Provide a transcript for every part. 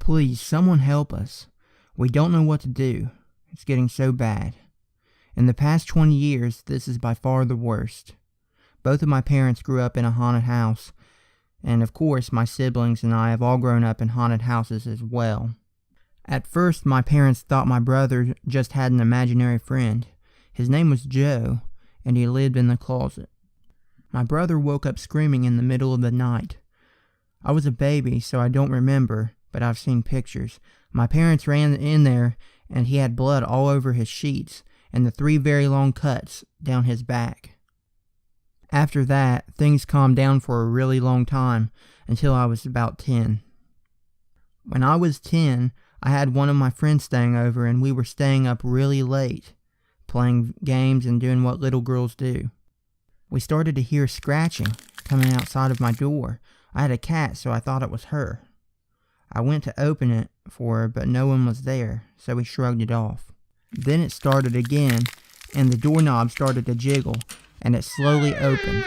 Please, someone help us. We don't know what to do. It's getting so bad. In the past 20 years, this is by far the worst. Both of my parents grew up in a haunted house, and of course my siblings and I have all grown up in haunted houses as well. At first, my parents thought my brother just had an imaginary friend. His name was Joe, and he lived in the closet. My brother woke up screaming in the middle of the night. I was a baby, so I don't remember, but I've seen pictures. My parents ran in there, and he had blood all over his sheets, and the 3 very long cuts down his back. After that, things calmed down for a really long time, until I was about 10. When I was 10, I had one of my friends staying over, and we were staying up really late, playing games and doing what little girls do. We started to hear scratching coming outside of my door. I had a cat, so I thought it was her. I went to open it for her, but no one was there, so we shrugged it off. Then it started again, and the doorknob started to jiggle, and it slowly opened.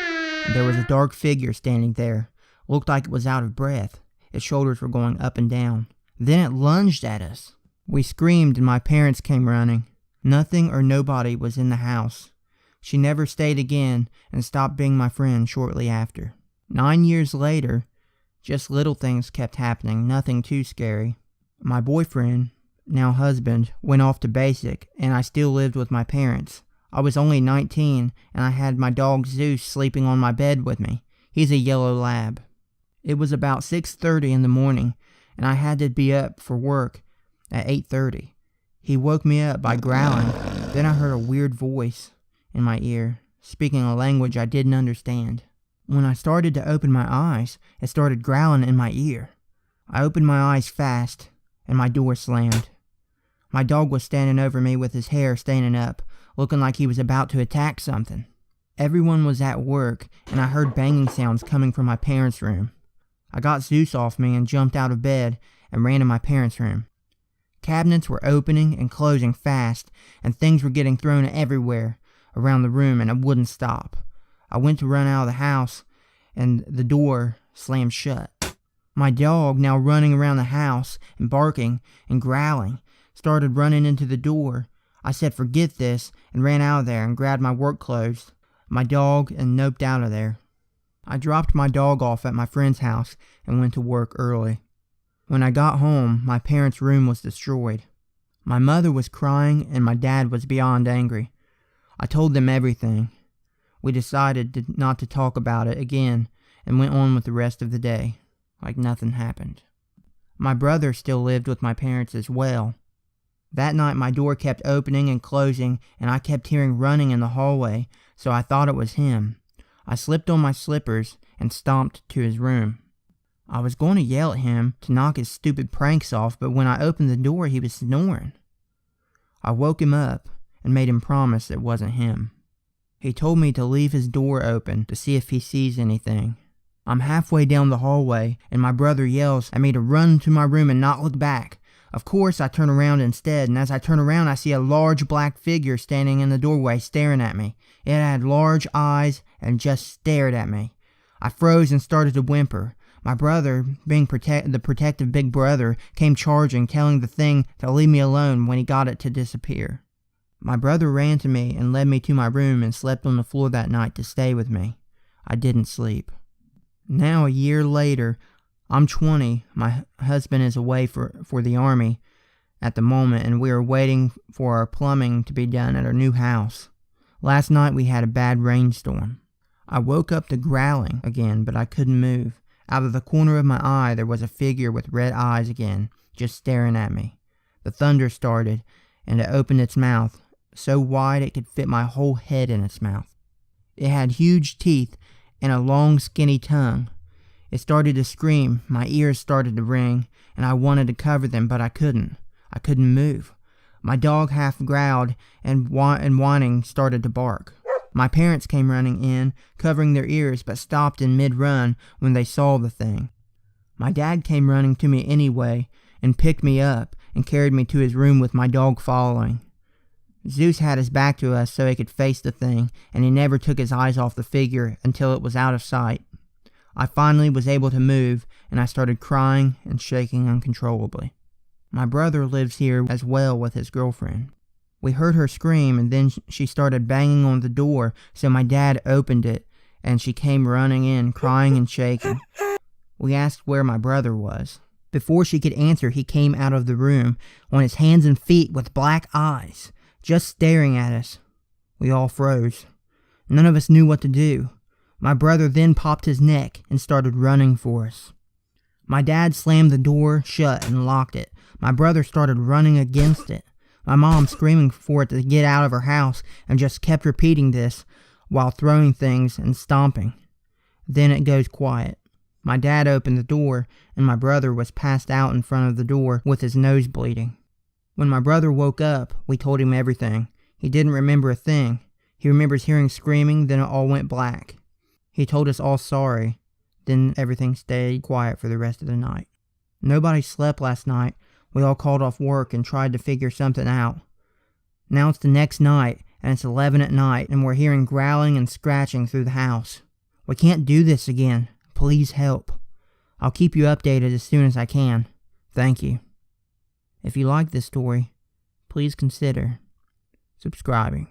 There was a dark figure standing there. Looked like it was out of breath. Its shoulders were going up and down. Then it lunged at us. We screamed and my parents came running. Nothing or nobody was in the house. She never stayed again and stopped being my friend shortly after. 9 years later, just little things kept happening, nothing too scary. My boyfriend, now husband, went off to basic, and I still lived with my parents. I was only 19, and I had my dog Zeus sleeping on my bed with me. He's a yellow lab. It was about 6:30 in the morning, and I had to be up for work at 8:30. He woke me up by growling. Then I heard a weird voice in my ear, speaking a language I didn't understand. When I started to open my eyes, it started growling in my ear. I opened my eyes fast, and my door slammed. My dog was standing over me with his hair standing up, looking like he was about to attack something. Everyone was at work, and I heard banging sounds coming from my parents' room. I got Zeus off me and jumped out of bed and ran to my parents' room. Cabinets were opening and closing fast, and things were getting thrown everywhere around the room, and it wouldn't stop. I went to run out of the house, and the door slammed shut. My dog, now running around the house and barking and growling, started running into the door. I said forget this and ran out of there and grabbed my work clothes, my dog, and noped out of there. I dropped my dog off at my friend's house and went to work early. When I got home, my parents' room was destroyed. My mother was crying and my dad was beyond angry. I told them everything. We decided not to talk about it again and went on with the rest of the day, like nothing happened. My brother still lived with my parents as well. That night my door kept opening and closing, and I kept hearing running in the hallway, so I thought it was him. I slipped on my slippers and stomped to his room. I was going to yell at him to knock his stupid pranks off, but when I opened the door he was snoring. I woke him up and made him promise it wasn't him. He told me to leave his door open to see if he sees anything. I'm halfway down the hallway, and my brother yells at me to run to my room and not look back. Of course, I turn around instead, and as I turn around, I see a large black figure standing in the doorway staring at me. It had large eyes and just stared at me. I froze and started to whimper. My brother, being the protective big brother, came charging, telling the thing to leave me alone when he got it to disappear. My brother ran to me and led me to my room and slept on the floor that night to stay with me. I didn't sleep. Now, a year later, I'm 20. My husband is away for the army at the moment, and we are waiting for our plumbing to be done at our new house. Last night we had a bad rainstorm. I woke up to growling again, but I couldn't move. Out of the corner of my eye there was a figure with red eyes again, just staring at me. The thunder started, and it opened its mouth, so wide it could fit my whole head in its mouth. It had huge teeth and a long skinny tongue. It started to scream, my ears started to ring, and I wanted to cover them, but I couldn't. I couldn't move. My dog half growled, and whining started to bark. My parents came running in, covering their ears, but stopped in mid-run when they saw the thing. My dad came running to me anyway, and picked me up, and carried me to his room with my dog following. Zeus had his back to us so he could face the thing, and he never took his eyes off the figure until it was out of sight. I finally was able to move, and I started crying and shaking uncontrollably. My brother lives here as well with his girlfriend. We heard her scream, and then she started banging on the door, so my dad opened it, and she came running in, crying and shaking. We asked where my brother was. Before she could answer, he came out of the room, on his hands and feet with black eyes, just staring at us. We all froze. None of us knew what to do. My brother then popped his neck and started running for us. My dad slammed the door shut and locked it. My brother started running against it. My mom screaming for it to get out of her house and just kept repeating this while throwing things and stomping. Then it goes quiet. My dad opened the door, and my brother was passed out in front of the door with his nose bleeding. When my brother woke up, we told him everything. He didn't remember a thing. He remembers hearing screaming, then it all went black. He told us all sorry, then everything stayed quiet for the rest of the night. Nobody slept last night. We all called off work and tried to figure something out. Now it's the next night, and it's 11 at night, and we're hearing growling and scratching through the house. We can't do this again. Please help. I'll keep you updated as soon as I can. Thank you. If you like this story, please consider subscribing.